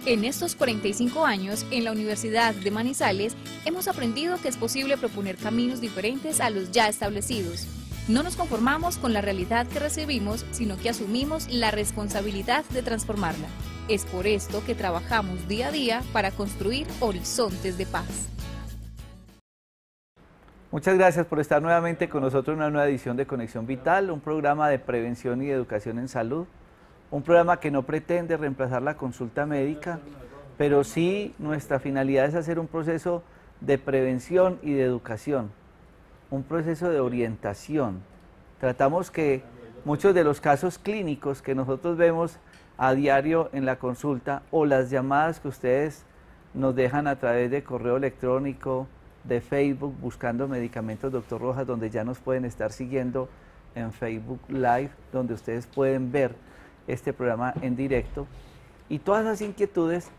En estos 45 años, en la Universidad de Manizales, hemos aprendido que es posible proponer caminos diferentes a los ya establecidos. No nos conformamos con la realidad que recibimos, sino que asumimos la responsabilidad de transformarla. Es por esto que trabajamos día a día para construir horizontes de paz. Muchas gracias por estar nuevamente con nosotros en una nueva edición de Conexión Vital, un programa de prevención y educación en salud, un programa que no pretende reemplazar la consulta médica, pero sí nuestra finalidad es hacer un proceso de prevención y de educación, un proceso de orientación. Tratamos que muchos de los casos clínicos que nosotros vemos a diario en la consulta o las llamadas que ustedes nos dejan a través de correo electrónico, de Facebook, buscando medicamentos Dr. Rojas, donde ya nos pueden estar siguiendo en Facebook Live, donde ustedes pueden ver este programa en directo, y todas esas inquietudes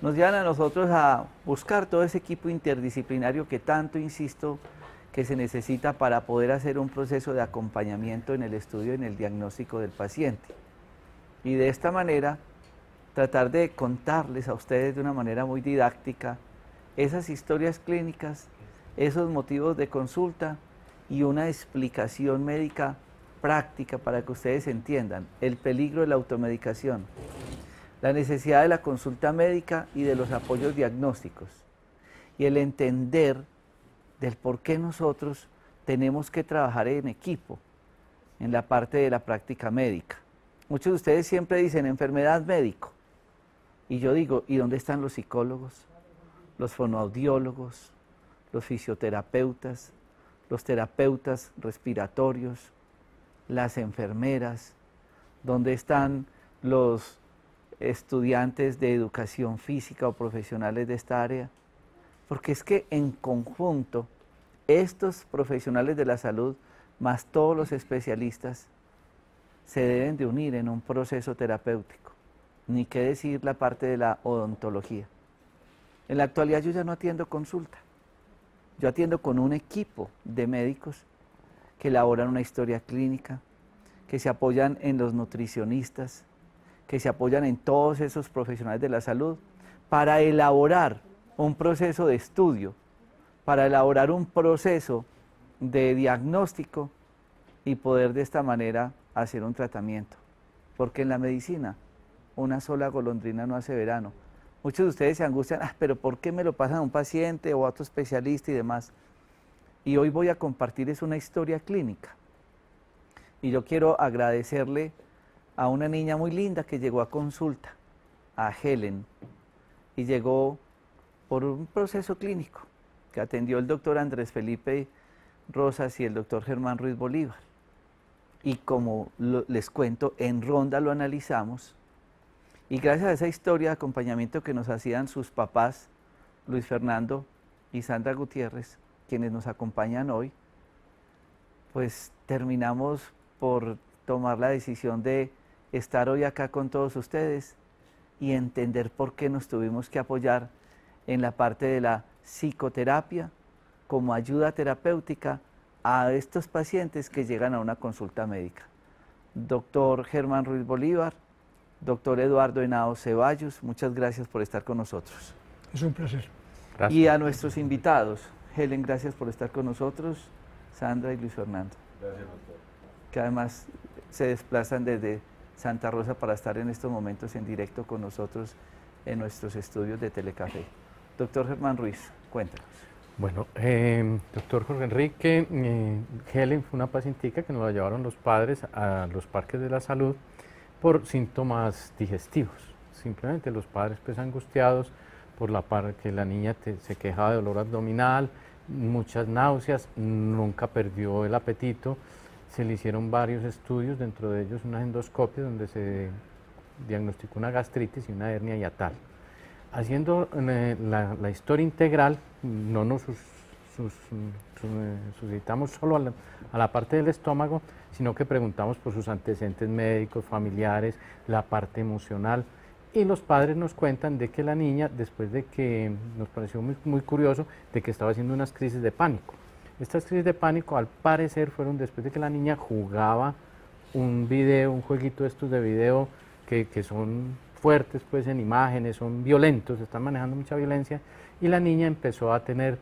nos llevan a nosotros a buscar todo ese equipo interdisciplinario que tanto insisto que se necesita para poder hacer un proceso de acompañamiento en el estudio y en el diagnóstico del paciente. Y de esta manera tratar de contarles a ustedes de una manera muy didáctica esas historias clínicas, esos motivos de consulta y una explicación médica práctica para que ustedes entiendan el peligro de la automedicación, la necesidad de la consulta médica y de los apoyos diagnósticos, y el entender del por qué nosotros tenemos que trabajar en equipo en la parte de la práctica médica. Muchos de ustedes siempre dicen enfermedad médico, y yo digo, ¿y dónde están los psicólogos, los fonoaudiólogos, los fisioterapeutas, los terapeutas respiratorios, las enfermeras? ¿Dónde están los estudiantes de educación física o profesionales de esta área? Porque es que en conjunto, estos profesionales de la salud, más todos los especialistas, se deben de unir en un proceso terapéutico. Ni qué decir la parte de la odontología. En la actualidad yo ya no atiendo consulta. Yo atiendo con un equipo de médicos que elaboran una historia clínica, que se apoyan en los nutricionistas, que se apoyan en todos esos profesionales de la salud para elaborar un proceso de estudio, para elaborar un proceso de diagnóstico y poder de esta manera hacer un tratamiento. Porque en la medicina una sola golondrina no hace verano. Muchos de ustedes se angustian, pero ¿por qué me lo pasan a un paciente o a otro especialista y demás? Y hoy voy a compartirles una historia clínica. Y yo quiero agradecerle a una niña muy linda que llegó a consulta, a Helen, y llegó por un proceso clínico que atendió el doctor Andrés Felipe Rosas y el doctor Germán Ruiz Bolívar. Y como les cuento, en ronda lo analizamos, y gracias a esa historia de acompañamiento que nos hacían sus papás, Luis Fernando y Sandra Gutiérrez, quienes nos acompañan hoy, pues terminamos por tomar la decisión de estar hoy acá con todos ustedes y entender por qué nos tuvimos que apoyar en la parte de la psicoterapia como ayuda terapéutica a estos pacientes que llegan a una consulta médica. Doctor Germán Ruiz Bolívar, doctor Eduardo Henao Ceballos, muchas gracias por estar con nosotros. Es un placer. Gracias. Y a nuestros invitados, Helen, gracias por estar con nosotros, Sandra y Luis Fernando. Gracias, doctor. Que además se desplazan desde Santa Rosa para estar en estos momentos en directo con nosotros en nuestros estudios de Telecafé. Doctor Germán Ruiz, cuéntanos. Bueno, doctor Jorge Enrique, Helen fue una pacientica que nos la llevaron los padres a los parques de la salud por síntomas digestivos. Simplemente los padres pues angustiados por la parte que la niña se quejaba de dolor abdominal, muchas náuseas, nunca perdió el apetito. Se le hicieron varios estudios, dentro de ellos una endoscopia donde se diagnosticó una gastritis y una hernia hiatal. Haciendo la historia integral, no nos suscitamos solo a la parte del estómago, sino que preguntamos por sus antecedentes médicos, familiares, la parte emocional, y los padres nos cuentan de que la niña, después de que nos pareció muy curioso, de que estaba haciendo unas crisis de pánico. Estas crisis de pánico, al parecer, fueron después de que la niña jugaba un video, un jueguito estos de video que son fuertes pues en imágenes, son violentos, están manejando mucha violencia, y la niña empezó a tener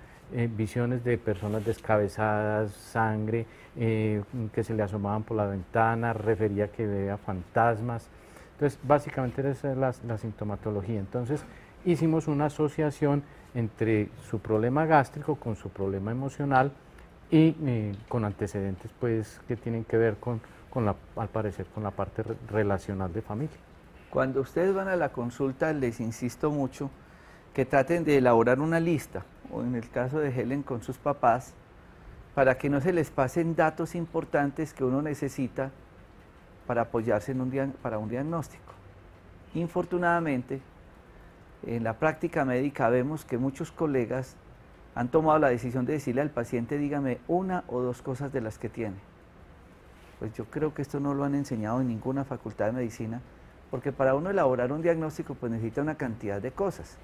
visiones de personas descabezadas, sangre, que se le asomaban por la ventana, refería que veía fantasmas. Entonces, básicamente esa es la sintomatología. Entonces, hicimos una asociación entre su problema gástrico con su problema emocional y con antecedentes pues que tienen que ver al parecer, con la parte relacional de familia. Cuando ustedes van a la consulta, les insisto mucho que traten de elaborar una lista, o en el caso de Helen con sus papás, para que no se les pasen datos importantes que uno necesita para apoyarse para un diagnóstico. Infortunadamente, en la práctica médica vemos que muchos colegas han tomado la decisión de decirle al paciente, dígame una o dos cosas de las que tiene. Pues yo creo que esto no lo han enseñado en ninguna facultad de medicina, porque para uno elaborar un diagnóstico pues necesita una cantidad de cosas.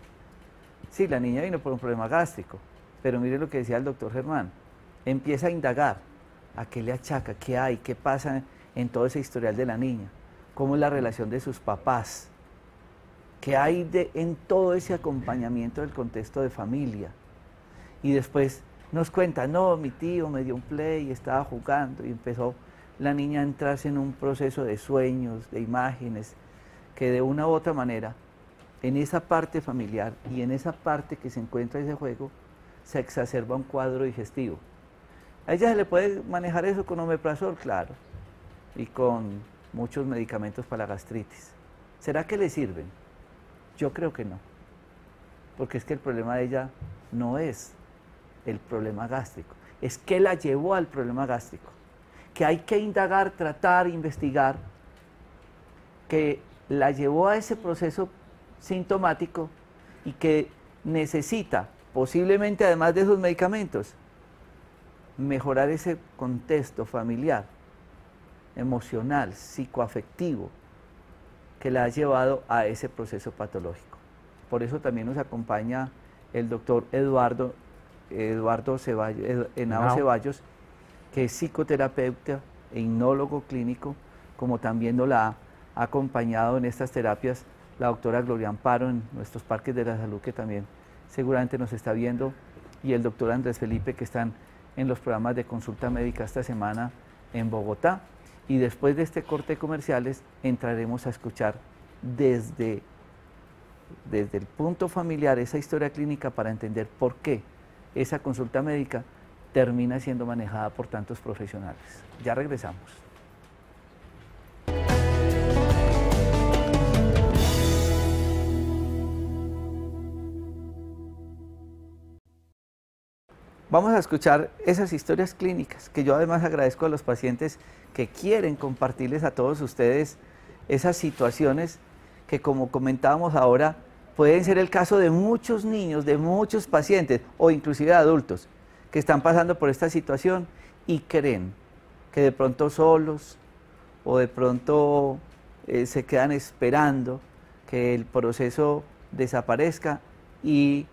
Sí, la niña vino por un problema gástrico, pero mire lo que decía el doctor Germán, empieza a indagar, a qué le achaca, qué hay, qué pasa en todo ese historial de la niña, cómo es la relación de sus papás, qué hay en todo ese acompañamiento del contexto de familia. Y después nos cuenta, no, mi tío me dio un play y estaba jugando, y empezó la niña a entrarse en un proceso de sueños, de imágenes, que de una u otra manera, en esa parte familiar y en esa parte que se encuentra ese juego, se exacerba un cuadro digestivo. A ella se le puede manejar eso con omeprazol, claro, y con muchos medicamentos para la gastritis. ¿Será que le sirven? Yo creo que no, porque es que el problema de ella no es el problema gástrico, es que la llevó al problema gástrico, que hay que indagar, tratar, investigar, que la llevó a ese proceso sintomático y que necesita, posiblemente además de esos medicamentos, mejorar ese contexto familiar, emocional, psicoafectivo, que la ha llevado a ese proceso patológico. Por eso también nos acompaña el doctor Henao Ceballos, que es psicoterapeuta e hipnólogo clínico, como también nos la ha acompañado en estas terapias la doctora Gloria Amparo en nuestros parques de la salud, que también seguramente nos está viendo, y el doctor Andrés Felipe, que están en los programas de consulta médica esta semana en Bogotá. Y después de este corte de comerciales entraremos a escuchar desde el punto familiar esa historia clínica para entender por qué esa consulta médica termina siendo manejada por tantos profesionales. Ya regresamos. Vamos a escuchar esas historias clínicas, que yo además agradezco a los pacientes que quieren compartirles a todos ustedes esas situaciones que, como comentábamos ahora, pueden ser el caso de muchos niños, de muchos pacientes o inclusive de adultos que están pasando por esta situación y creen que de pronto solos o de pronto se quedan esperando que el proceso desaparezca, y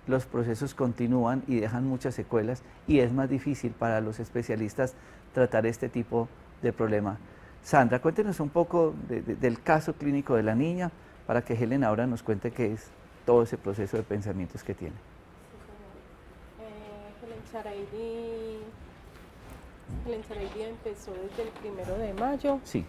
los procesos continúan y dejan muchas secuelas, y es más difícil para los especialistas tratar este tipo de problema. Sandra, cuéntenos un poco del caso clínico de la niña, para que Helen ahora nos cuente qué es todo ese proceso de pensamientos que tiene. Helen Charaidi empezó desde el 1 de mayo. Sí.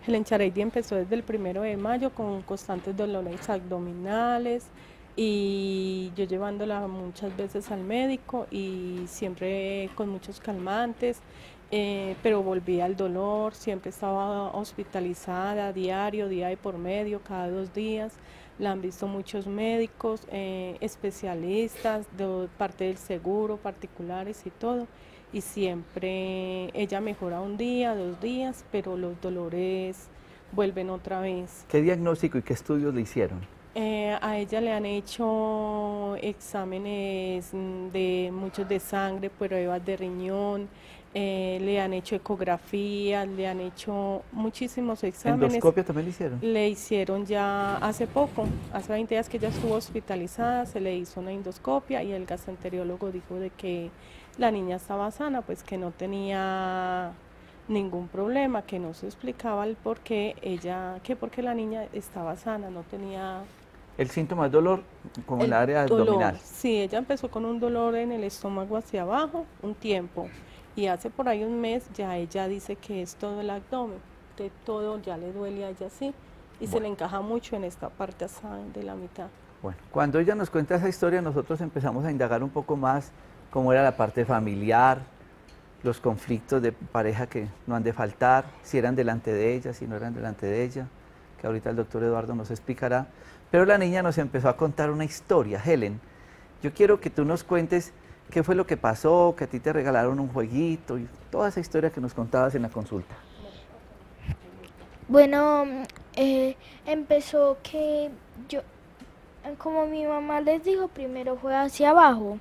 Helen Charaidi empezó desde el 1 de mayo con constantes dolores abdominales, y yo llevándola muchas veces al médico y siempre con muchos calmantes, pero volvía al dolor, siempre estaba hospitalizada diario, día y por medio, cada 2 días. La han visto muchos médicos, especialistas, de parte del seguro, particulares y todo, y siempre ella mejora un día, 2 días, pero los dolores vuelven otra vez. ¿Qué diagnóstico y qué estudios le hicieron? A ella le han hecho exámenes muchos de sangre, pruebas de riñón, le han hecho ecografías, le han hecho muchísimos exámenes. ¿Endoscopia también le hicieron? Le hicieron ya hace poco, hace 20 días que ella estuvo hospitalizada, se le hizo una endoscopia y el gastroenterólogo dijo de que la niña estaba sana, pues que no tenía ningún problema, que no se explicaba el por qué porque la niña estaba sana, no tenía El síntoma es dolor, como en el el área dolor. abdominal. Sí, ella empezó con un dolor en el estómago hacia abajo un tiempo y hace por ahí un mes ya ella dice que es todo el abdomen, de todo ya le duele a ella así y se le encaja mucho en esta parte de la mitad. Bueno, cuando ella nos cuenta esa historia, nosotros empezamos a indagar un poco más cómo era la parte familiar, los conflictos de pareja que no han de faltar, si eran delante de ella, si no eran delante de ella, que ahorita el doctor Eduardo nos explicará. Pero la niña nos empezó a contar una historia. Helen, yo quiero que tú nos cuentes qué fue lo que pasó, que a ti te regalaron un jueguito y toda esa historia que nos contabas en la consulta. Bueno, empezó que yo, como mi mamá les dijo, primero fue hacia abajo,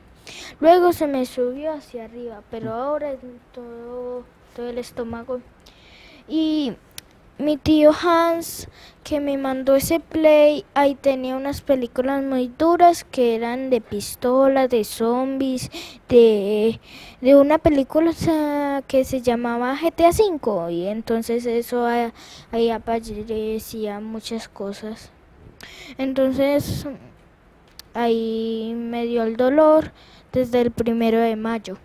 luego se me subió hacia arriba, pero ahora es todo el estómago. Y mi tío Hans, que me mandó ese play, ahí tenía unas películas muy duras que eran de pistolas, de zombies, de una película que se llamaba GTA V, y entonces eso ahí aparecía muchas cosas. Entonces ahí me dio el dolor desde el 1 de mayo.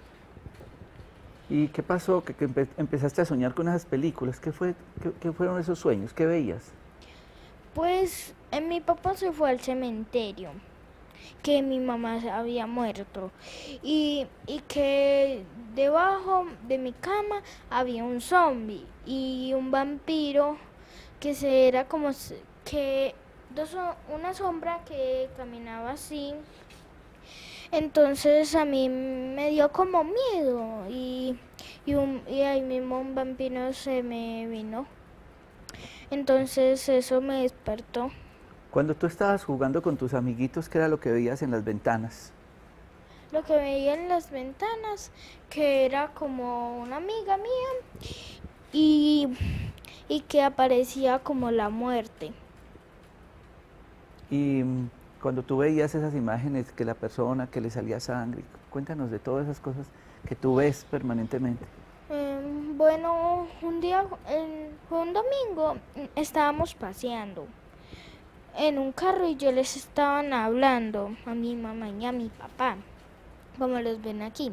¿Y qué pasó? Que empezaste a soñar con esas películas. ¿Qué fueron esos sueños? ¿Qué veías? Pues mi papá se fue al cementerio, que mi mamá había muerto y que debajo de mi cama había un zombie y un vampiro que era como que una sombra que caminaba así. Entonces a mí me dio como miedo y ahí mismo un vampiro se me vino. Entonces eso me despertó. Cuando tú estabas jugando con tus amiguitos, ¿qué era lo que veías en las ventanas? Lo que veía en las ventanas, que era como una amiga mía y que aparecía como la muerte. Y cuando tú veías esas imágenes, que la persona, que le salía sangre, cuéntanos de todas esas cosas que tú ves permanentemente. Bueno, un día, fue un domingo, estábamos paseando en un carro y yo les estaban hablando a mi mamá y a mi papá, como los ven aquí,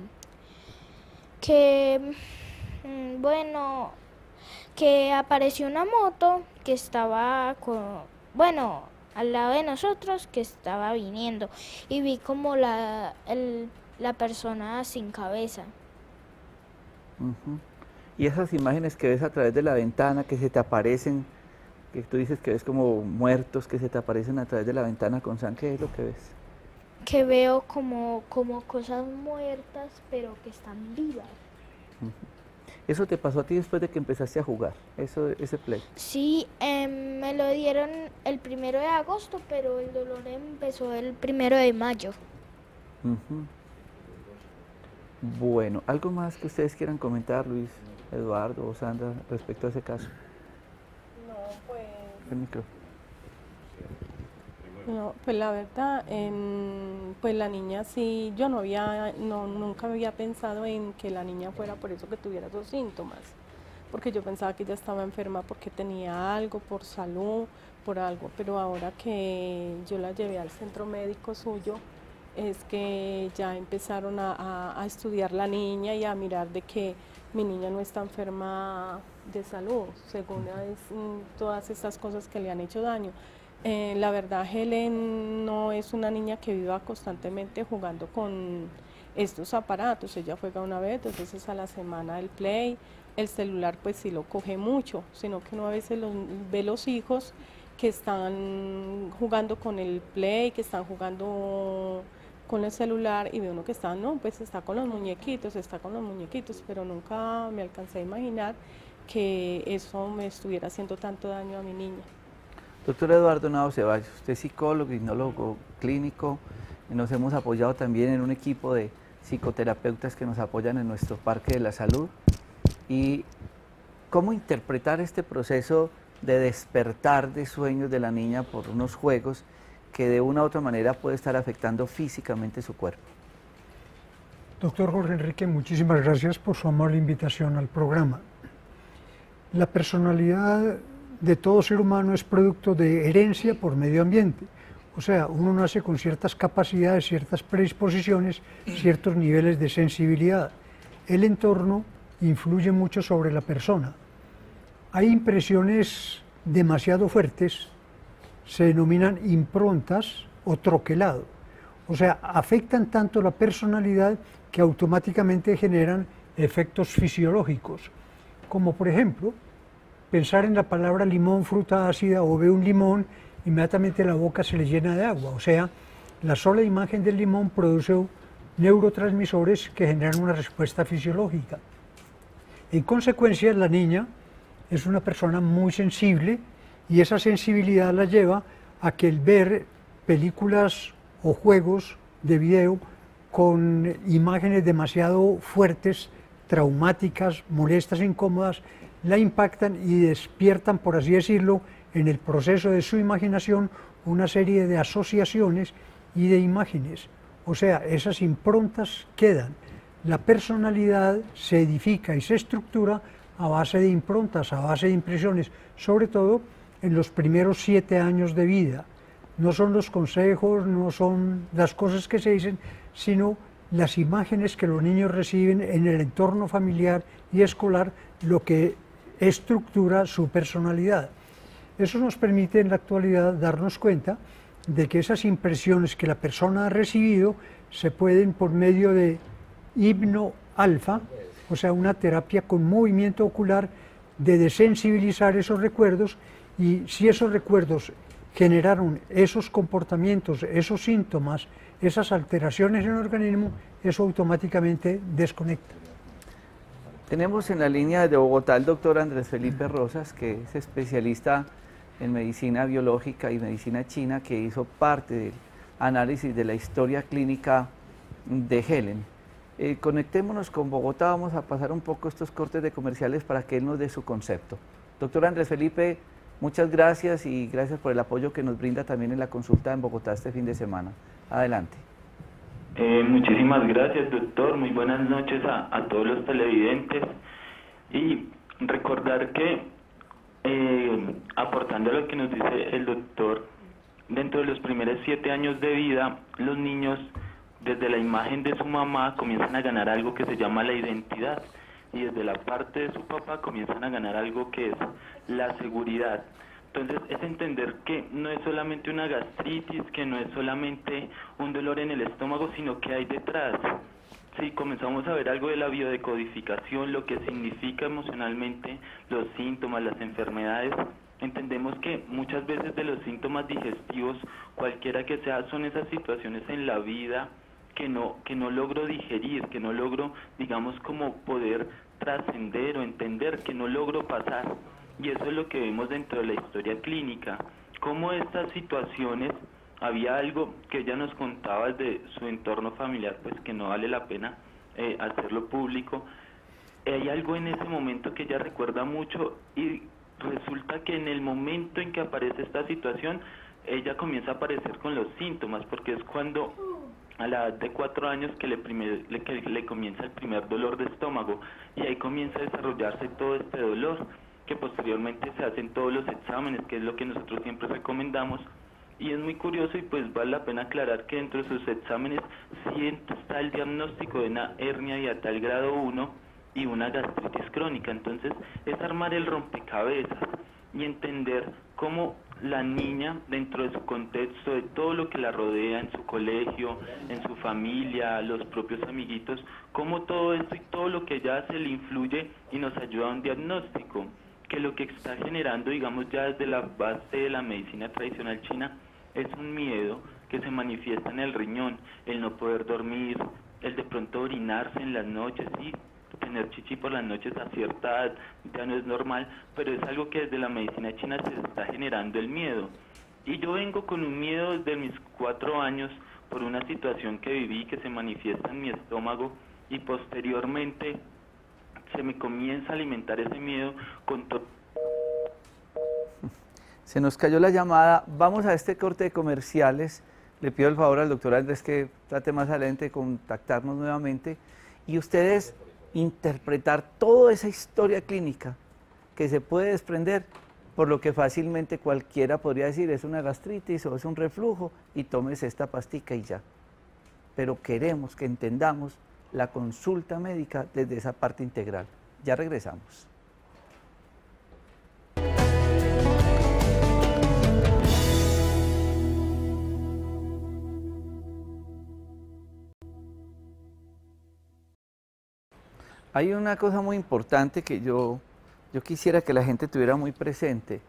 que, bueno, que apareció una moto que estaba al lado de nosotros, que estaba viniendo, y vi como la persona sin cabeza. Y esas imágenes que ves a través de la ventana, que se te aparecen, que tú dices que ves como muertos, que se te aparecen a través de la ventana con sangre, ¿qué es lo que ves? Que veo como cosas muertas, pero que están vivas. ¿Eso te pasó a ti después de que empezaste a jugar, ese play? Sí, me lo dieron el 1 de agosto, pero el dolor empezó el 1 de mayo. Bueno, ¿algo más que ustedes quieran comentar, Luis, Eduardo o Sandra, respecto a ese caso? No, pues... El micrófono. No, pues la verdad, pues la niña sí, yo nunca había pensado en que la niña fuera por eso que tuviera esos síntomas, porque yo pensaba que ella estaba enferma porque tenía algo, por salud, por algo, pero ahora que yo la llevé al centro médico suyo, es que ya empezaron a estudiar la niña y a mirar de que mi niña no está enferma de salud, según todas estas cosas que le han hecho daño. La verdad, Helen no es una niña que viva constantemente jugando con estos aparatos. Ella juega una vez, 2 veces a la semana el play. El celular pues sí lo coge mucho, sino que uno a veces ve los hijos que están jugando con el play, que están jugando con el celular y ve uno que está, no, pues está con los muñequitos, pero nunca me alcancé a imaginar que eso me estuviera haciendo tanto daño a mi niña. Doctor Eduardo Nao Ceballos, usted es psicólogo, hipnólogo clínico, y nos hemos apoyado también en un equipo de psicoterapeutas que nos apoyan en nuestro Parque de la Salud. ¿Y cómo interpretar este proceso de despertar de sueños de la niña por unos juegos que de una u otra manera puede estar afectando físicamente su cuerpo? Doctor Jorge Enrique, muchísimas gracias por su amable invitación al programa. La personalidad de todo ser humano es producto de herencia por medio ambiente. O sea, uno nace con ciertas capacidades, ciertas predisposiciones, ciertos niveles de sensibilidad. El entorno influye mucho sobre la persona. Hay impresiones demasiado fuertes, se denominan improntas o troquelado. O sea, afectan tanto la personalidad que automáticamente generan efectos fisiológicos, como por ejemplo, pensar en la palabra limón, fruta ácida, o ve un limón, inmediatamente la boca se le llena de agua. O sea, la sola imagen del limón produce neurotransmisores que generan una respuesta fisiológica. En consecuencia, la niña es una persona muy sensible y esa sensibilidad la lleva a que el ver películas o juegos de video con imágenes demasiado fuertes, traumáticas, molestas, incómodas, la impactan y despiertan, por así decirlo, en el proceso de su imaginación una serie de asociaciones y de imágenes. O sea, esas improntas quedan. La personalidad se edifica y se estructura a base de improntas, a base de impresiones, sobre todo en los primeros 7 años de vida. No son los consejos, no son las cosas que se dicen, sino las imágenes que los niños reciben en el entorno familiar y escolar, lo que estructura su personalidad. Eso nos permite en la actualidad darnos cuenta de que esas impresiones que la persona ha recibido se pueden, por medio de hipnoalfa, o sea, una terapia con movimiento ocular, de desensibilizar esos recuerdos, y si esos recuerdos generaron esos comportamientos, esos síntomas, esas alteraciones en el organismo, eso automáticamente desconecta. Tenemos en la línea de Bogotá al doctor Andrés Felipe Rosas, que es especialista en medicina biológica y medicina china, que hizo parte del análisis de la historia clínica de Helen. Conectémonos con Bogotá, vamos a pasar un poco estos cortes de comerciales para que él nos dé su concepto. Doctor Andrés Felipe, muchas gracias y gracias por el apoyo que nos brinda también en la consulta en Bogotá este fin de semana. Adelante. Muchísimas gracias, doctor. Muy buenas noches a todos los televidentes. Y recordar que, aportando a lo que nos dice el doctor, dentro de los primeros 7 años de vida, los niños, desde la imagen de su mamá, comienzan a ganar algo que se llama la identidad. Y desde la parte de su papá comienzan a ganar algo que es la seguridad. Entonces es entender que no es solamente una gastritis, que no es solamente un dolor en el estómago, sino que hay detrás. Si comenzamos a ver algo de la biodecodificación, lo que significa emocionalmente los síntomas, las enfermedades, entendemos que muchas veces de los síntomas digestivos, cualquiera que sea, son esas situaciones en la vida que no logro digerir, que no logro, digamos, como poder trascender o entender, que no logro pasar. Y eso es lo que vemos dentro de la historia clínica, cómo estas situaciones, había algo que ella nos contaba de su entorno familiar, pues que no vale la pena hacerlo público. Hay algo en ese momento que ella recuerda mucho y resulta que en el momento en que aparece esta situación, ella comienza a aparecer con los síntomas, porque es cuando a la edad de 4 años que le comienza el primer dolor de estómago, y ahí comienza a desarrollarse todo este dolor, que posteriormente se hacen todos los exámenes, que es lo que nosotros siempre recomendamos. Y es muy curioso y pues vale la pena aclarar que dentro de sus exámenes sí está el diagnóstico de una hernia hiatal grado 1 y una gastritis crónica. Entonces es armar el rompecabezas y entender cómo la niña, dentro de su contexto, de todo lo que la rodea en su colegio, en su familia, los propios amiguitos, cómo todo esto y todo lo que ella hace le influye y nos ayuda a un diagnóstico, que lo que está generando, digamos, ya desde la base de la medicina tradicional china, es un miedo que se manifiesta en el riñón, el no poder dormir, el de pronto orinarse en las noches, sí, tener chichi por las noches a cierta edad ya no es normal, pero es algo que desde la medicina china se está generando el miedo. Y yo vengo con un miedo desde mis 4 años por una situación que viví, que se manifiesta en mi estómago, y posteriormente se me comienza a alimentar ese miedo con todo. Se nos cayó la llamada, vamos a este corte de comerciales. Le pido el favor al doctor Andrés que trate más adelante de contactarnos nuevamente y ustedes interpretar toda esa historia clínica que se puede desprender, por lo que fácilmente cualquiera podría decir es una gastritis o es un reflujo y tómese esta pastica y ya. Pero queremos que entendamos la consulta médica desde esa parte integral. Ya regresamos. Hay una cosa muy importante que yo quisiera que la gente tuviera muy presente,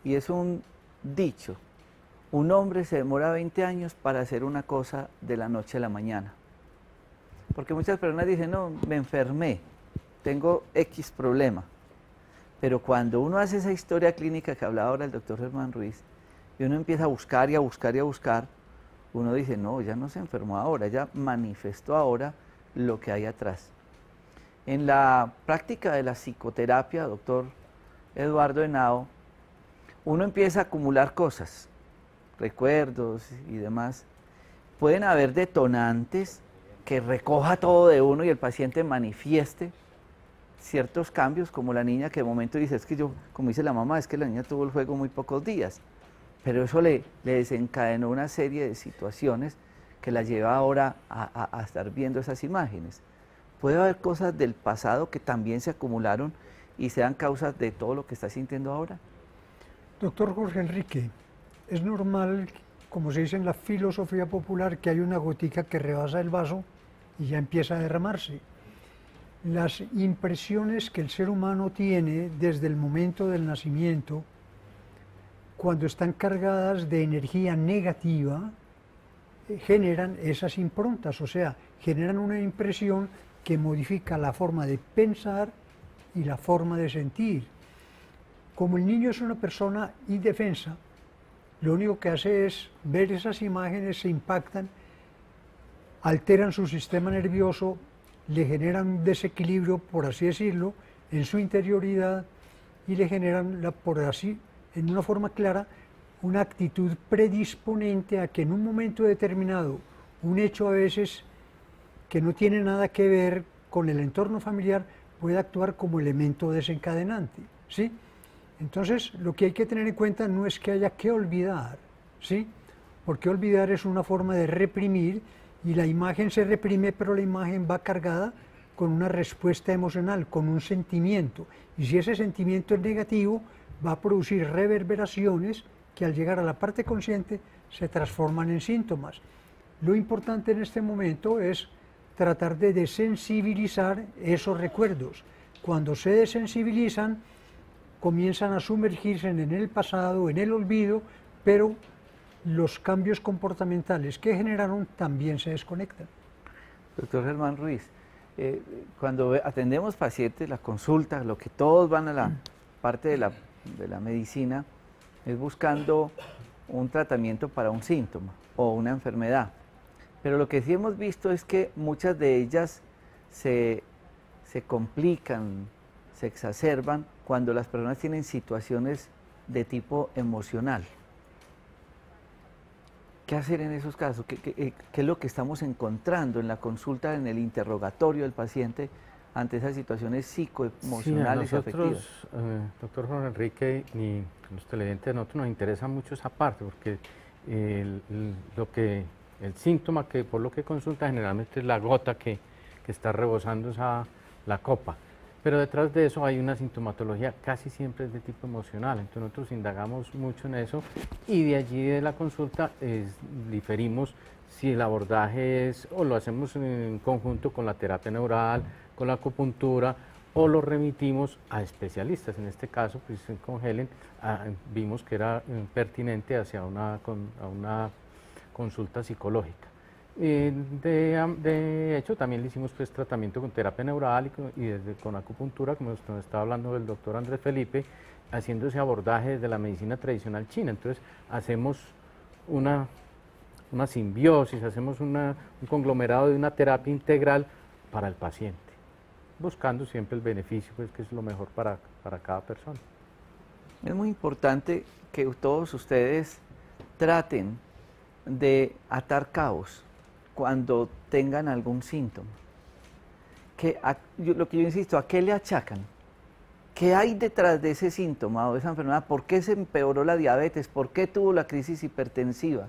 y es un dicho: un hombre se demora 20 años para hacer una cosa de la noche a la mañana. Porque muchas personas dicen, no, me enfermé, tengo X problema. Pero cuando uno hace esa historia clínica que hablaba ahora el doctor Germán Ruiz, y uno empieza a buscar y a buscar y a buscar, uno dice, no, ya no se enfermó ahora, ya manifestó ahora lo que hay atrás. En la práctica de la psicoterapia, doctor Eduardo Henao, uno empieza a acumular cosas, recuerdos y demás. Pueden haber detonantes que recoja todo de uno y el paciente manifieste ciertos cambios, como la niña que de momento dice, es que yo, como dice la mamá, es que la niña tuvo el juego muy pocos días, pero eso le desencadenó una serie de situaciones que la lleva ahora a estar viendo esas imágenes. Puede haber cosas del pasado que también se acumularon y sean causas de todo lo que está sintiendo ahora. Doctor Jorge Enrique, es normal, como se dice en la filosofía popular, que hay una gotica que rebasa el vaso y ya empieza a derramarse. Las impresiones que el ser humano tiene desde el momento del nacimiento, cuando están cargadas de energía negativa, generan esas improntas, o sea, generan una impresión que modifica la forma de pensar y la forma de sentir. Como el niño es una persona indefensa, lo único que hace es ver esas imágenes, se impactan, alteran su sistema nervioso, le generan un desequilibrio, por así decirlo, en su interioridad y le generan, por así, en una forma clara, una actitud predisponente a que en un momento determinado, un hecho a veces que no tiene nada que ver con el entorno familiar, puede actuar como elemento desencadenante, ¿sí? Entonces, lo que hay que tener en cuenta no es que haya que olvidar, ¿sí? Porque olvidar es una forma de reprimir y la imagen se reprime, pero la imagen va cargada con una respuesta emocional, con un sentimiento. Y si ese sentimiento es negativo, va a producir reverberaciones que al llegar a la parte consciente se transforman en síntomas. Lo importante en este momento es tratar de desensibilizar esos recuerdos. Cuando se desensibilizan, comienzan a sumergirse en el pasado, en el olvido, pero los cambios comportamentales que generaron también se desconectan. Doctor Germán Ruiz, cuando atendemos pacientes, la consulta, lo que todos van a la parte de la medicina, es buscando un tratamiento para un síntoma o una enfermedad. Pero lo que sí hemos visto es que muchas de ellas se complican, se exacerban cuando las personas tienen situaciones de tipo emocional. ¿Qué hacer en esos casos? ¿Qué es lo que estamos encontrando en la consulta, en el interrogatorio del paciente ante esas situaciones psicoemocionales y afectivas? Doctor Juan Enrique, y los televidentes de nosotros nos interesa mucho esa parte, porque el síntoma que por lo que consulta generalmente es la gota que está rebosando la copa. Pero detrás de eso hay una sintomatología, casi siempre es de tipo emocional, entonces nosotros indagamos mucho en eso y de allí de la consulta diferimos si el abordaje es o lo hacemos en conjunto con la terapia neural, con la acupuntura o lo remitimos a especialistas. En este caso, pues con Helen vimos que era pertinente hacia una consulta psicológica. De hecho, también le hicimos pues tratamiento con terapia neural y con acupuntura, como nos estaba hablando el doctor Andrés Felipe, haciendo ese abordaje desde la medicina tradicional china. Entonces, hacemos una simbiosis, hacemos un conglomerado de una terapia integral para el paciente, buscando siempre el beneficio, pues que es lo mejor para cada persona. Es muy importante que todos ustedes traten de atar cabos cuando tengan algún síntoma. Lo que yo insisto, ¿a qué le achacan? ¿Qué hay detrás de ese síntoma o de esa enfermedad? ¿Por qué se empeoró la diabetes? ¿Por qué tuvo la crisis hipertensiva?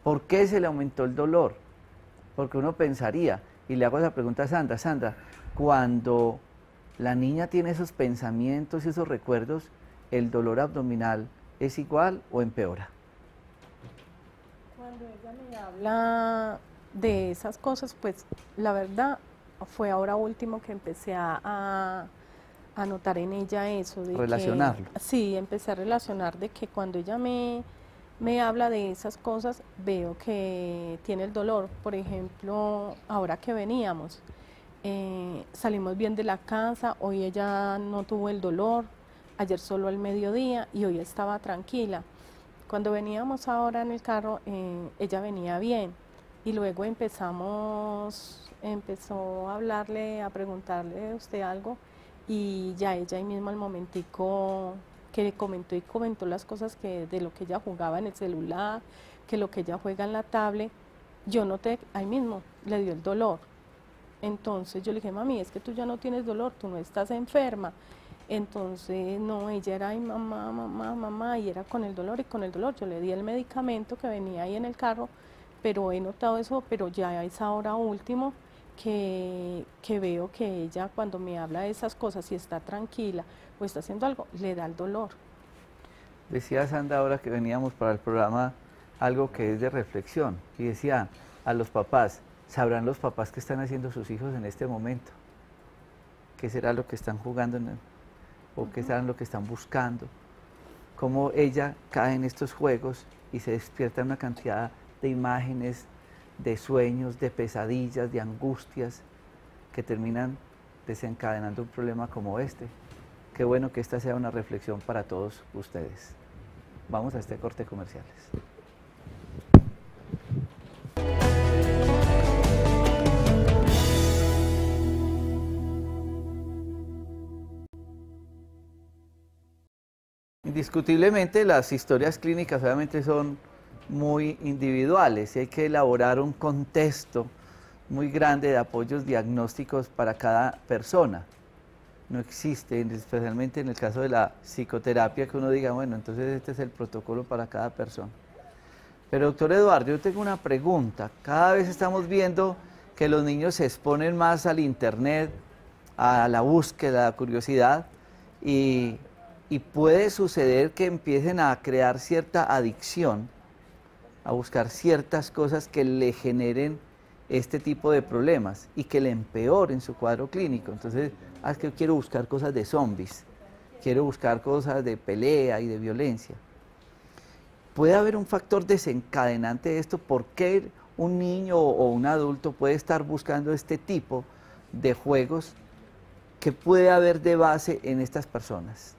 ¿Por qué se le aumentó el dolor? Porque uno pensaría, y le hago esa pregunta a Sandra, Sandra, cuando la niña tiene esos pensamientos y esos recuerdos, ¿el dolor abdominal es igual o empeora? Cuando ella me habla de esas cosas, pues la verdad fue ahora último que empecé a notar en ella eso. De Relacionarlo. Sí, empecé a relacionar de que cuando ella me habla de esas cosas, veo que tiene el dolor. Por ejemplo, ahora que veníamos, salimos bien de la casa, hoy ella no tuvo el dolor, ayer solo al mediodía y hoy estaba tranquila. Cuando veníamos ahora en el carro, ella venía bien y luego empezó a hablarle, a preguntarle a usted algo y ya ella ahí mismo al momentico que comentó las cosas de lo que ella jugaba en el celular, que lo que ella juega en la tablet, yo noté, ahí mismo le dio el dolor. Entonces yo le dije, mami, es que tú ya no tienes dolor, tú no estás enferma. Entonces, no, ella era, ay, mamá, mamá, mamá, y era con el dolor y con el dolor. Yo le di el medicamento que venía ahí en el carro, pero he notado eso, pero ya es ahora último que veo que ella cuando me habla de esas cosas, si está tranquila o está haciendo algo, le da el dolor. Decía Sandra ahora que veníamos para el programa algo que es de reflexión, y decía a los papás, ¿sabrán los papás qué están haciendo sus hijos en este momento? ¿Qué será lo que están jugando o qué será lo que están buscando? Cómo ella cae en estos juegos y se despierta una cantidad de imágenes, de sueños, de pesadillas, de angustias que terminan desencadenando un problema como este. Qué bueno que esta sea una reflexión para todos ustedes. Vamos a este corte comerciales. Indiscutiblemente las historias clínicas obviamente son muy individuales y hay que elaborar un contexto muy grande de apoyos diagnósticos para cada persona. No existe, especialmente en el caso de la psicoterapia, que uno diga, bueno, entonces este es el protocolo para cada persona. Pero doctor Eduardo, yo tengo una pregunta. Cada vez estamos viendo que los niños se exponen más al internet, a la búsqueda, a la curiosidad, y puede suceder que empiecen a crear cierta adicción, a buscar ciertas cosas que le generen este tipo de problemas y que le empeoren su cuadro clínico. Entonces, es que quiero buscar cosas de zombies, quiero buscar cosas de pelea y de violencia. ¿Puede haber un factor desencadenante de esto? ¿Por qué un niño o un adulto puede estar buscando este tipo de juegos? ¿Qué puede haber de base en estas personas?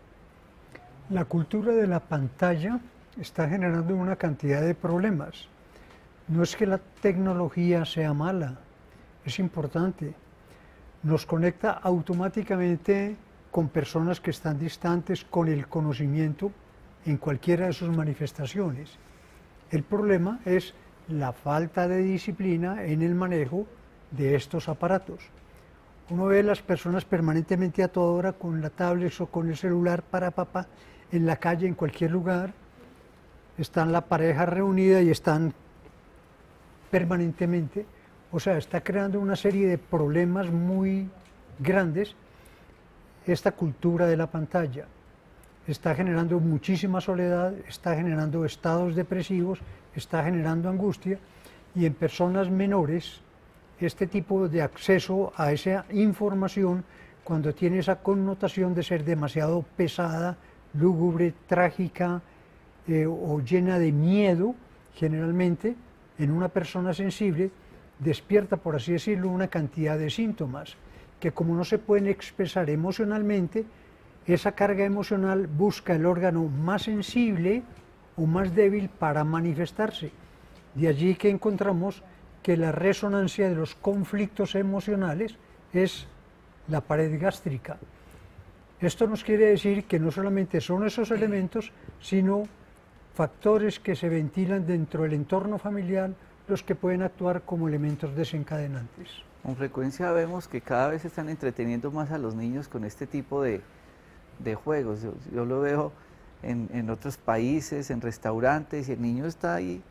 La cultura de la pantalla está generando una cantidad de problemas. No es que la tecnología sea mala, es importante. Nos conecta automáticamente con personas que están distantes, con el conocimiento en cualquiera de sus manifestaciones. El problema es la falta de disciplina en el manejo de estos aparatos. Uno ve a las personas permanentemente a toda hora con la tablet o con el celular para papá, en la calle, en cualquier lugar. Están la pareja reunida y están permanentemente, o sea, está creando una serie de problemas muy grandes esta cultura de la pantalla. Está generando muchísima soledad, está generando estados depresivos, está generando angustia, y en personas menores este tipo de acceso a esa información, cuando tiene esa connotación de ser demasiado pesada, lúgubre, trágica o llena de miedo, generalmente en una persona sensible despierta, por así decirlo, una cantidad de síntomas que, como no se pueden expresar emocionalmente, esa carga emocional busca el órgano más sensible o más débil para manifestarse. De allí que encontramos que la resonancia de los conflictos emocionales es la pared gástrica. Esto nos quiere decir que no solamente son esos elementos, sino factores que se ventilan dentro del entorno familiar los que pueden actuar como elementos desencadenantes. Con frecuencia vemos que cada vez están entreteniendo más a los niños con este tipo de de juegos. Yo lo veo en otros países, en restaurantes, y el niño está ahí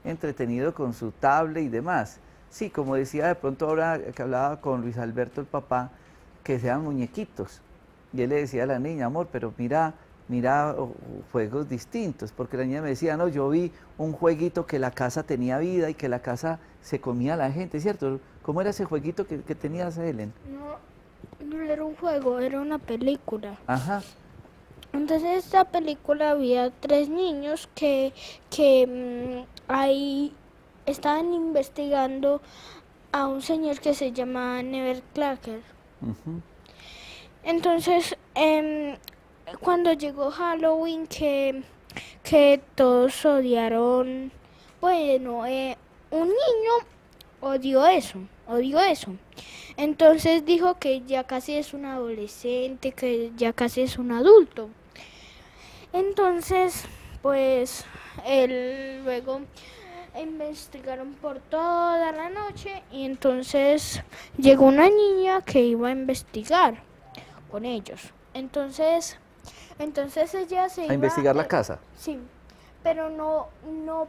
entretenido con su tablet y demás. Sí, como decía de pronto ahora que hablaba con Luis Alberto, el papá, que sean muñequitos. Y él le decía a la niña, amor, pero mira juegos distintos, porque la niña me decía, no, yo vi un jueguito que la casa tenía vida y que la casa se comía a la gente, ¿cierto? ¿Cómo era ese jueguito que tenías, Helen? No era un juego, era una película. Ajá. Entonces en esta película había 3 niños que ahí estaban investigando a un señor que se llama Nevercracker. Entonces, cuando llegó Halloween, que todos odiaron, bueno, un niño odió eso. Entonces dijo que ya casi es un adolescente, que ya casi es un adulto. Entonces, pues, luego investigaron por toda la noche y entonces llegó una niña que iba a investigar con ellos. Entonces ella se iba a investigar la casa. Sí, pero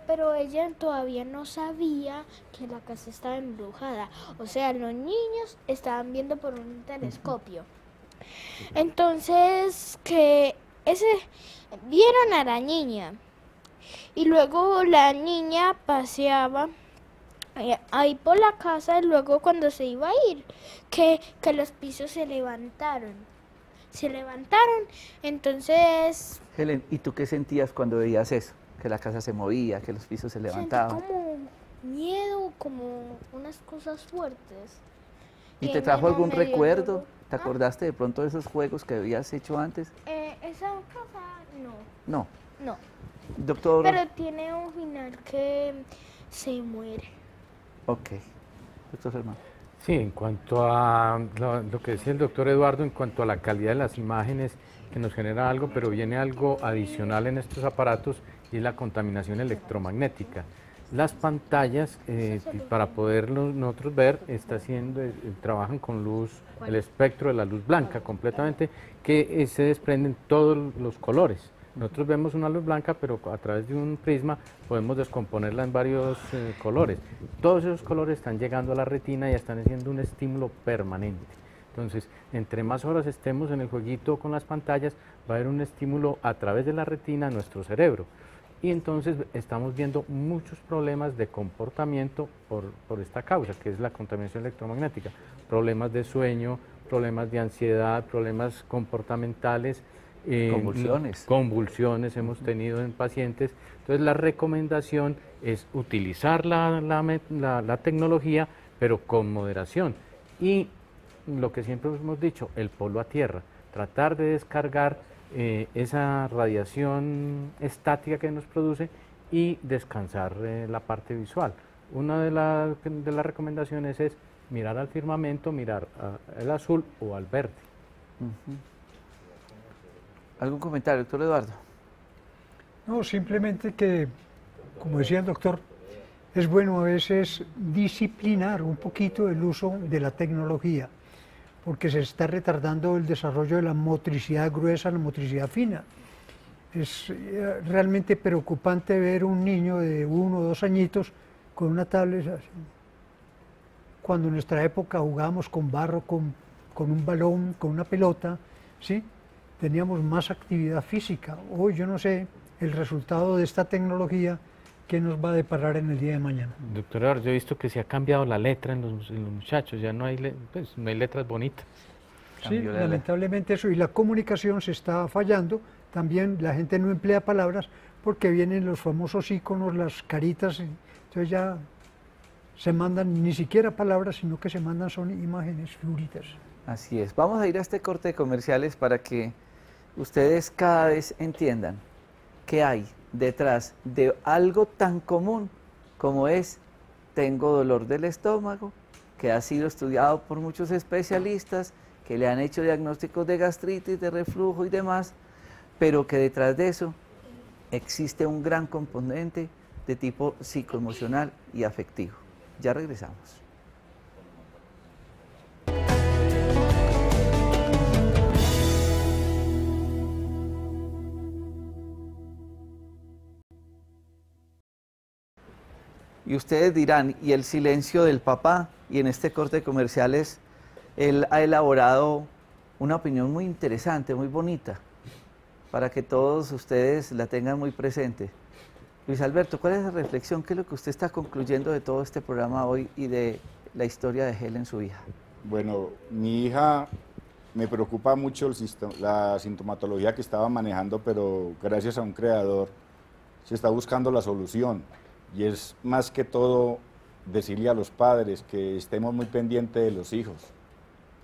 pero ella todavía no sabía que la casa estaba embrujada. O sea, los niños estaban viendo por un telescopio. Entonces vieron a la niña. Y luego la niña paseaba ahí por la casa y luego cuando se iba a ir, que los pisos se levantaron. Entonces... Helen, ¿y tú qué sentías cuando veías eso? Que la casa se movía, que los pisos se levantaban. Sentí como miedo, como unas cosas fuertes. ¿Y te trajo algún recuerdo? ¿Te acordaste de pronto de esos juegos que habías hecho antes? Esa casa No. no. Doctor... Pero tiene un final que se muere. Ok. Doctor Germán. Sí, en cuanto a lo que decía el doctor Eduardo, en cuanto a la calidad de las imágenes, que nos genera algo, pero viene algo adicional en estos aparatos y es la contaminación electromagnética. Las pantallas, para poderlos nosotros ver, trabajan con luz, el espectro de la luz blanca completamente, que se desprenden todos los colores. Nosotros vemos una luz blanca, pero a través de un prisma podemos descomponerla en varios colores. Todos esos colores están llegando a la retina y están haciendo un estímulo permanente. Entonces, entre más horas estemos en el jueguito con las pantallas, va a haber un estímulo a través de la retina a nuestro cerebro. Y entonces estamos viendo muchos problemas de comportamiento por esta causa, que es la contaminación electromagnética. Problemas de sueño, problemas de ansiedad, problemas comportamentales. Convulsiones hemos tenido en pacientes. Entonces la recomendación es utilizar la tecnología, pero con moderación. Y lo que siempre hemos dicho, el polo a tierra, tratar de descargar esa radiación estática que nos produce y descansar la parte visual. Una de las recomendaciones es mirar al firmamento, mirar al azul o al verde. ¿Algún comentario, doctor Eduardo? No, simplemente que, como decía el doctor, es bueno a veces disciplinar un poquito el uso de la tecnología, porque se está retardando el desarrollo de la motricidad gruesa, la motricidad fina. Es realmente preocupante ver un niño de 1 o 2 añitos con una tablet así. Cuando en nuestra época jugábamos con barro, con un balón, con una pelota, ¿sí? Teníamos más actividad física. Hoy yo no sé el resultado de esta tecnología que nos va a deparar en el día de mañana. Doctor Eduardo, yo he visto que se ha cambiado la letra en los muchachos, ya no hay letras bonitas. Sí, lamentablemente eso, y la comunicación se está fallando, también la gente no emplea palabras porque vienen los famosos iconos, las caritas, entonces ya se mandan ni siquiera palabras, sino que se mandan son imágenes, figuritas. Así es, vamos a ir a este corte de comerciales para que ustedes cada vez entiendan qué hay detrás de algo tan común como es tengo dolor del estómago, que ha sido estudiado por muchos especialistas, que le han hecho diagnósticos de gastritis, de reflujo y demás, pero que detrás de eso existe un gran componente de tipo psicoemocional y afectivo. Ya regresamos. Y ustedes dirán, ¿y el silencio del papá? Y en este corte de comerciales, él ha elaborado una opinión muy interesante, muy bonita, para que todos ustedes la tengan muy presente. Luis Alberto, ¿cuál es la reflexión? ¿Qué es lo que usted está concluyendo de todo este programa hoy y de la historia de Helen, su hija? Bueno, mi hija me preocupa mucho la sintomatología que estaba manejando, pero gracias a un creador se está buscando la solución. Y es más que todo decirle a los padres que estemos muy pendientes de los hijos,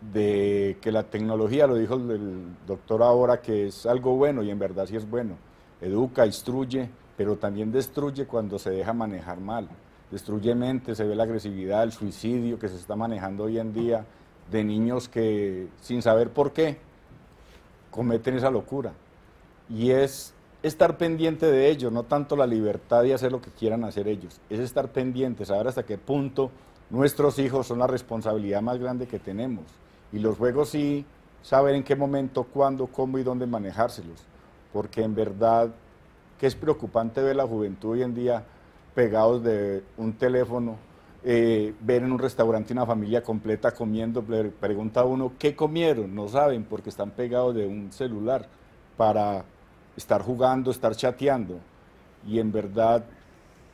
de que la tecnología, lo dijo el doctor ahora, que es algo bueno y en verdad sí es bueno, educa, instruye, pero también destruye cuando se deja manejar mal, destruye mente, se ve la agresividad, el suicidio que se está manejando hoy en día, de niños que sin saber por qué cometen esa locura, y es estar pendiente de ellos, no tanto la libertad de hacer lo que quieran hacer ellos, es estar pendiente, saber hasta qué punto nuestros hijos son la responsabilidad más grande que tenemos, y los juegos sí, saber en qué momento, cuándo, cómo y dónde manejárselos, porque en verdad que es preocupante ver la juventud hoy en día pegados de un teléfono, ver en un restaurante una familia completa comiendo, pregunta a uno, ¿qué comieron? No saben porque están pegados de un celular para estar jugando, estar chateando, y en verdad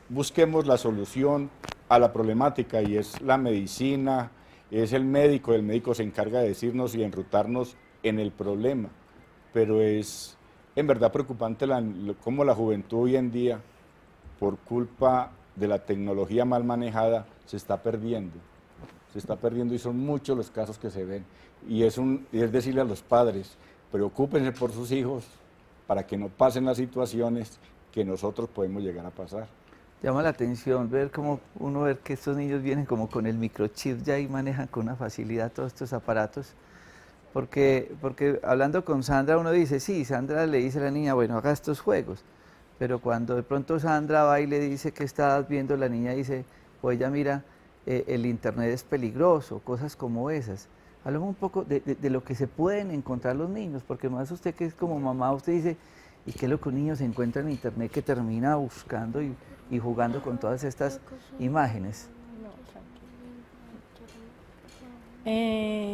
busquemos la solución a la problemática, y es la medicina, es el médico se encarga de decirnos y enrutarnos en el problema, pero es en verdad preocupante cómo la juventud hoy en día, por culpa de la tecnología mal manejada, se está perdiendo y son muchos los casos que se ven, y es decirle a los padres, preocúpense por sus hijos, para que no pasen las situaciones que nosotros podemos llegar a pasar. Llama la atención ver que estos niños vienen como con el microchip ya y manejan con una facilidad todos estos aparatos, porque hablando con Sandra uno dice, sí, Sandra le dice a la niña, bueno, haga estos juegos, pero cuando de pronto Sandra va y le dice que está viendo, la niña dice, o ella mira, el internet es peligroso, cosas como esas. Hablamos un poco de lo que se pueden encontrar los niños, porque más usted que es como mamá, usted dice, ¿y qué es lo que un niño se encuentra en internet que termina buscando y jugando con todas estas imágenes?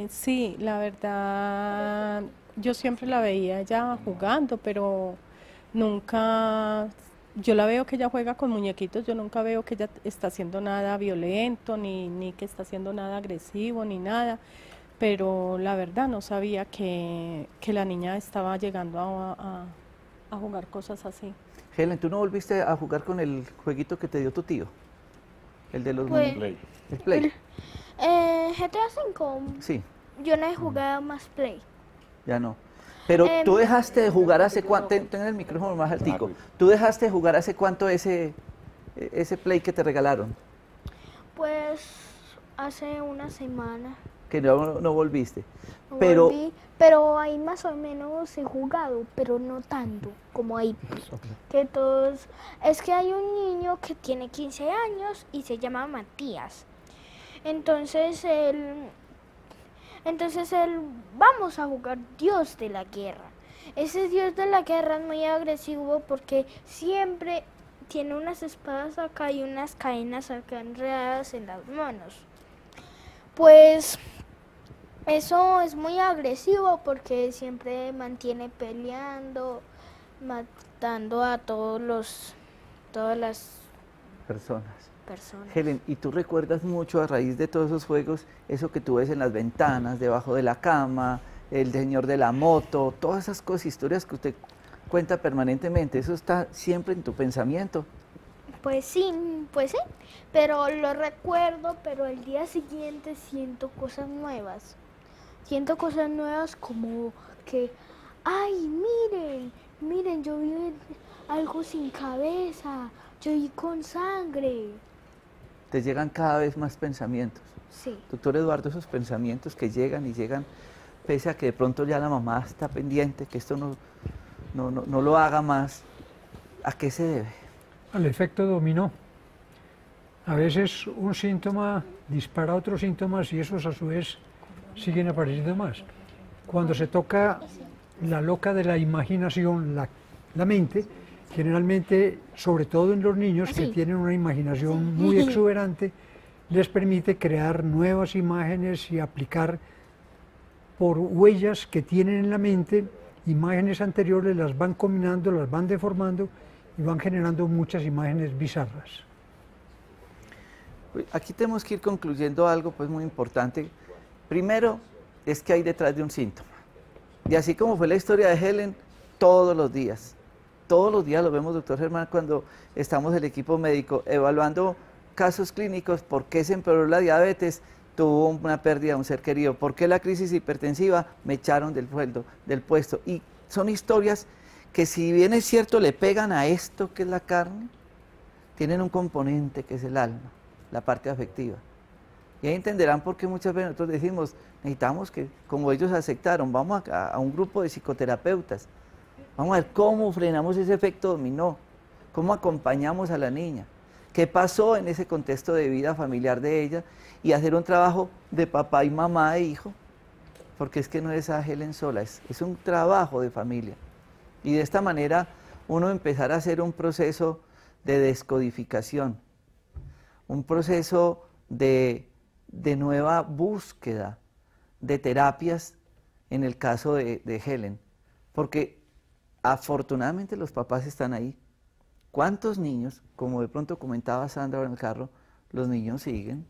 Sí, la verdad, yo siempre la veía ella jugando, pero nunca, yo la veo que ella juega con muñequitos, yo nunca veo que ella está haciendo nada violento, ni que está haciendo nada agresivo, ni nada. Pero la verdad no sabía que la niña estaba llegando a jugar cosas así. Helen, ¿tú no volviste a jugar con el jueguito que te dio tu tío? El de los Play. ¿El Play? GTA V. Sí. Yo no he jugado más Play. Ya no. Pero tú dejaste de jugar hace cuánto, ten el micrófono más altico, ¿tú dejaste de jugar hace cuánto ese Play que te regalaron? Pues hace una semana. Que no volviste. Volví, pero ahí más o menos he jugado, pero no tanto como ahí. Que todos, es que hay un niño que tiene 15 años y se llama Matías. Entonces él, vamos a jugar Dios de la Guerra. Ese Dios de la Guerra es muy agresivo porque siempre tiene unas espadas acá y unas cadenas acá enredadas en las manos. Pues eso es muy agresivo porque siempre mantiene peleando, matando a todas las personas. Helen, ¿y tú recuerdas mucho a raíz de todos esos juegos, eso que tú ves en las ventanas, debajo de la cama, el señor de la moto, todas esas cosas, historias que usted cuenta permanentemente, eso está siempre en tu pensamiento? Pues sí, pero lo recuerdo, pero el día siguiente siento cosas nuevas. Siento cosas nuevas como que, ay, miren, yo vi algo sin cabeza, yo vi con sangre. Te llegan cada vez más pensamientos. Sí. Doctor Eduardo, esos pensamientos que llegan y llegan, pese a que de pronto ya la mamá está pendiente, que esto no lo haga más, ¿a qué se debe? Al efecto dominó. A veces un síntoma dispara otros síntomas y esos a su vez siguen apareciendo más. Cuando se toca la loca de la imaginación, la mente, generalmente, sobre todo en los niños que tienen una imaginación muy exuberante, les permite crear nuevas imágenes y aplicar por huellas que tienen en la mente, imágenes anteriores, las van combinando, las van deformando y van generando muchas imágenes bizarras. Aquí tenemos que ir concluyendo algo pues muy importante. Primero, es que hay detrás de un síntoma. Y así como fue la historia de Helen, todos los días lo vemos, doctor Germán, cuando estamos el equipo médico evaluando casos clínicos, por qué se empeoró la diabetes, tuvo una pérdida de un ser querido, por qué la crisis hipertensiva, me echaron del sueldo, del puesto. Y son historias que, si bien es cierto, le pegan a esto que es la carne, tienen un componente que es el alma, la parte afectiva. Y ahí entenderán por qué muchas veces nosotros decimos, necesitamos que, como ellos aceptaron, vamos a un grupo de psicoterapeutas, vamos a ver cómo frenamos ese efecto dominó, cómo acompañamos a la niña, qué pasó en ese contexto de vida familiar de ella, y hacer un trabajo de papá y mamá e hijo, porque es que no es a Helen sola, es un trabajo de familia. Y de esta manera uno empezar a hacer un proceso de descodificación, un proceso de nueva búsqueda de terapias en el caso de Helen, porque afortunadamente los papás están ahí. ¿Cuántos niños, como de pronto comentaba Sandra en el carro, los niños siguen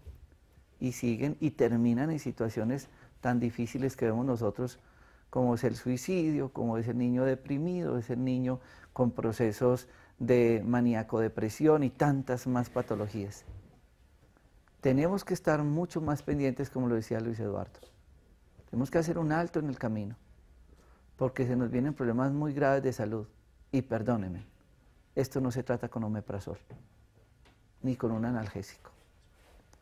y terminan en situaciones tan difíciles que vemos nosotros, como es el suicidio, como es el niño deprimido, es el niño con procesos de maníaco-depresión y tantas más patologías? Tenemos que estar mucho más pendientes, como lo decía Luis Eduardo. Tenemos que hacer un alto en el camino, porque se nos vienen problemas muy graves de salud. Y perdónenme, esto no se trata con omeprazol, ni con un analgésico.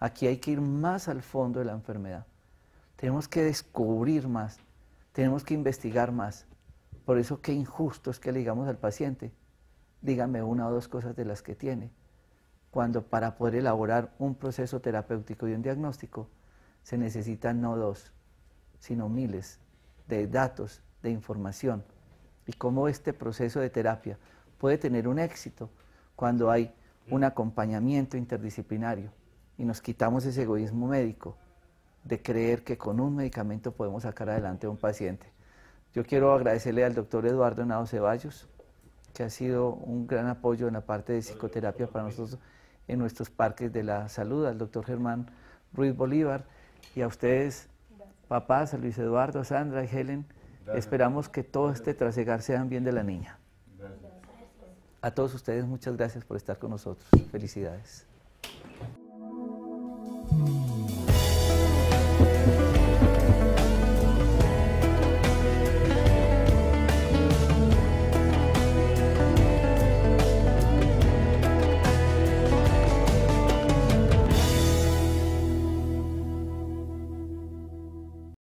Aquí hay que ir más al fondo de la enfermedad. Tenemos que descubrir más, tenemos que investigar más. Por eso qué injusto es que le digamos al paciente, dígame una o dos cosas de las que tiene, cuando para poder elaborar un proceso terapéutico y un diagnóstico se necesitan no dos, sino miles de datos, de información, y cómo este proceso de terapia puede tener un éxito cuando hay un acompañamiento interdisciplinario y nos quitamos ese egoísmo médico de creer que con un medicamento podemos sacar adelante a un paciente. Yo quiero agradecerle al doctor Eduardo Henao Ceballos, que ha sido un gran apoyo en la parte de psicoterapia para nosotros en nuestros parques de la salud, al doctor Germán Ruiz Bolívar, y a ustedes, papás, a Luis Eduardo, a Sandra y Helen. Gracias. Esperamos que todo este trasegar sea en bien de la niña. Gracias. A todos ustedes, muchas gracias por estar con nosotros. Felicidades.